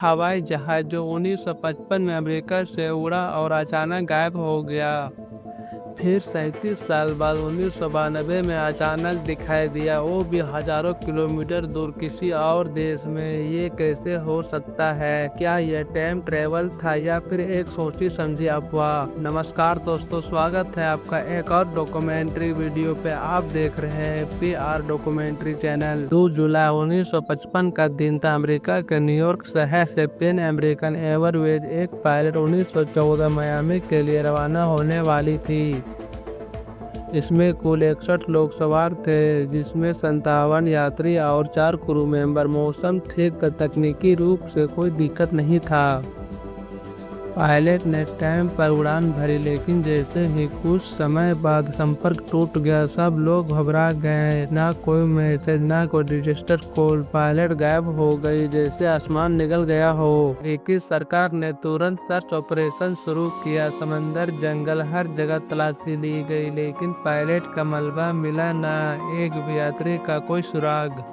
हवाई जहाज जो 1955 में अमेरिका से उड़ा और अचानक गायब हो गया। फिर 37 साल बाद 1992 में अचानक दिखाई दिया, वो भी हजारों किलोमीटर दूर किसी और देश में। ये कैसे हो सकता है? क्या यह टाइम ट्रेवल था या फिर एक सोची समझी अफवाह? नमस्कार दोस्तों, स्वागत है आपका एक और डॉक्यूमेंट्री वीडियो पे। आप देख रहे हैं PR डॉक्यूमेंट्री चैनल। 2 जुलाई 1955 का दिन था। अमेरिका के न्यूयॉर्क शहर से पैन अमेरिकन एयरवेज एक पायलट 1914 मियामी के लिए रवाना होने वाली थी। इसमें कुल 61 लोग सवार थे, जिसमें 57 यात्री और 4 क्रू मेंबर। मौसम ठीक तकनीकी रूप से कोई दिक्कत नहीं था। पायलट ने टाइम पर उड़ान भरी, लेकिन जैसे ही कुछ समय बाद संपर्क टूट गया, सब लोग घबरा गए। ना कोई मैसेज, ना कोई डिजास्टर कॉल। पायलट गायब हो गई, जैसे आसमान निकल गया हो। अमेरिकी सरकार ने तुरंत सर्च ऑपरेशन शुरू किया। समंदर, जंगल, हर जगह तलाशी ली गई, लेकिन पायलट का मलबा मिला ना, एक भी यात्री का कोई सुराग।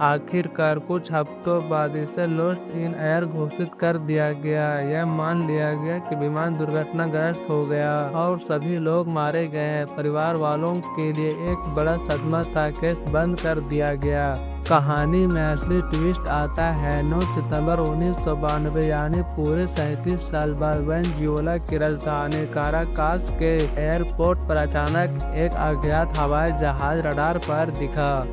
आखिरकार कुछ हफ्तों बाद इसे लॉस्ट इन एयर घोषित कर दिया गया। यह मान लिया गया कि विमान दुर्घटनाग्रस्त हो गया और सभी लोग मारे गए। परिवार वालों के लिए एक बड़ा सदमा था। केस बंद कर दिया गया। कहानी में असली ट्विस्ट आता है 9 सितंबर 1992, यानी पूरे 37 साल बाद वेनेजुएला की राजधानी काराकास के एयरपोर्ट पर अचानक एक अज्ञात हवाई जहाज रडार पर दिखा।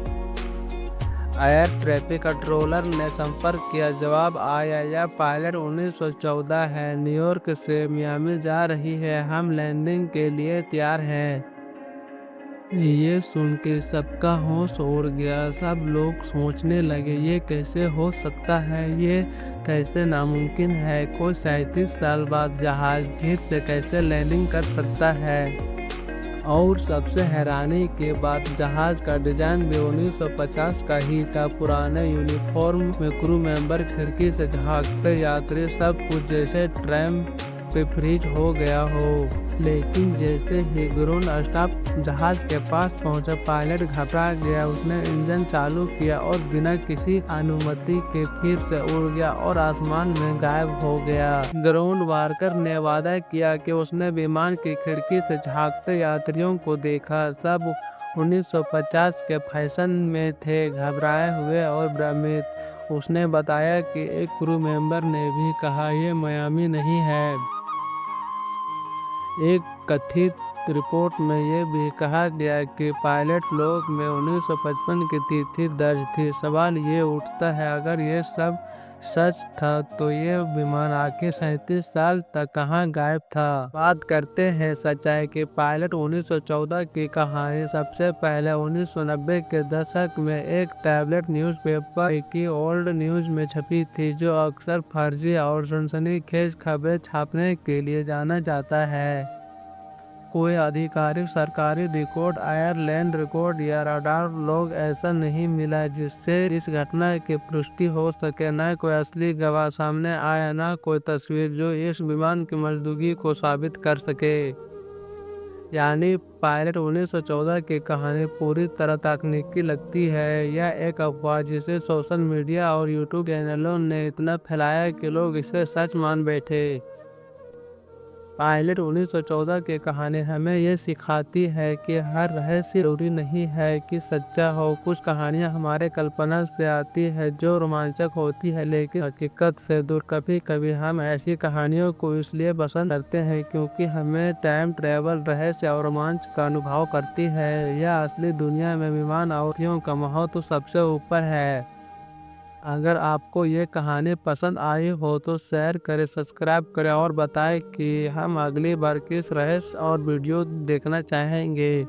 एयर ट्रैफिक कंट्रोलर ने संपर्क किया। जवाब आया, यह पायलट 1914 है, न्यूयॉर्क से मियामी जा रही है, हम लैंडिंग के लिए तैयार हैं। ये सुन के सबका होश उड़ गया। सब लोग सोचने लगे, ये कैसे हो सकता है, ये कैसे नामुमकिन है। कोई 37 साल बाद जहाज फिर से कैसे लैंडिंग कर सकता है। और सबसे हैरानी के बात, जहाज का डिजाइन भी 1950 का ही था। पुराने यूनिफॉर्म में क्रू मेंबर खिड़की से झांकते, यात्री सब कुछ जैसे ट्रैम पे फ्रीज हो गया हो। लेकिन जैसे ही ग्राउंड स्टाफ जहाज के पास पहुंचा, पायलट घबरा गया। उसने इंजन चालू किया और बिना किसी अनुमति के फिर से उड़ गया और आसमान में गायब हो गया। ग्राउंड वर्कर ने वादा किया कि उसने विमान की खिड़की से झांकते यात्रियों को देखा। सब 1950 के फैशन में थे, घबराए हुए और भ्रमित। उसने बताया कि एक क्रू मेंबर ने भी कहा, यह मियामी नहीं है। एक कथित रिपोर्ट में यह भी कहा गया कि पायलट लॉग में 1955 की तिथि दर्ज थी। सवाल ये उठता है, अगर ये सब सच था तो ये विमान आखिर 37 साल तक कहाँ गायब था। बात करते हैं सच्चाई की। पायलट 1914 की कहानी सबसे पहले 1990 के दशक में एक टैबलेट न्यूज़पेपर की ओल्ड न्यूज में छपी थी, जो अक्सर फर्जी और सनसनीखेज खबरें छापने के लिए जाना जाता है। कोई आधिकारिक सरकारी रिकॉर्ड, एयरलाइन रिकॉर्ड या रडार लॉग ऐसा नहीं मिला जिससे इस घटना की पुष्टि हो सके। न कोई असली गवाह सामने आया, न कोई तस्वीर जो इस विमान की मौजूदगी को साबित कर सके। यानी पायलट 1914 की कहानी पूरी तरह तकनीकी लगती है। यह एक अफवाह जिसे सोशल मीडिया और यूट्यूब चैनलों ने इतना फैलाया कि लोग इसे सच मान बैठे। पायलट 1914 की कहानी हमें ये सिखाती है कि हर रहस्य जरूरी नहीं है कि सच्चा हो। कुछ कहानियाँ हमारे कल्पना से आती है जो रोमांचक होती है, लेकिन हकीकत से दूर। कभी कभी हम ऐसी कहानियों को इसलिए पसंद करते हैं क्योंकि हमें टाइम ट्रैवल, रहस्य और रोमांच का अनुभव करती है। यह असली दुनिया में विमान और का महत्व सबसे ऊपर है। अगर आपको ये कहानी पसंद आई हो तो शेयर करें, सब्सक्राइब करें और बताएं कि हम अगली बार किस रहस्य और वीडियो देखना चाहेंगे।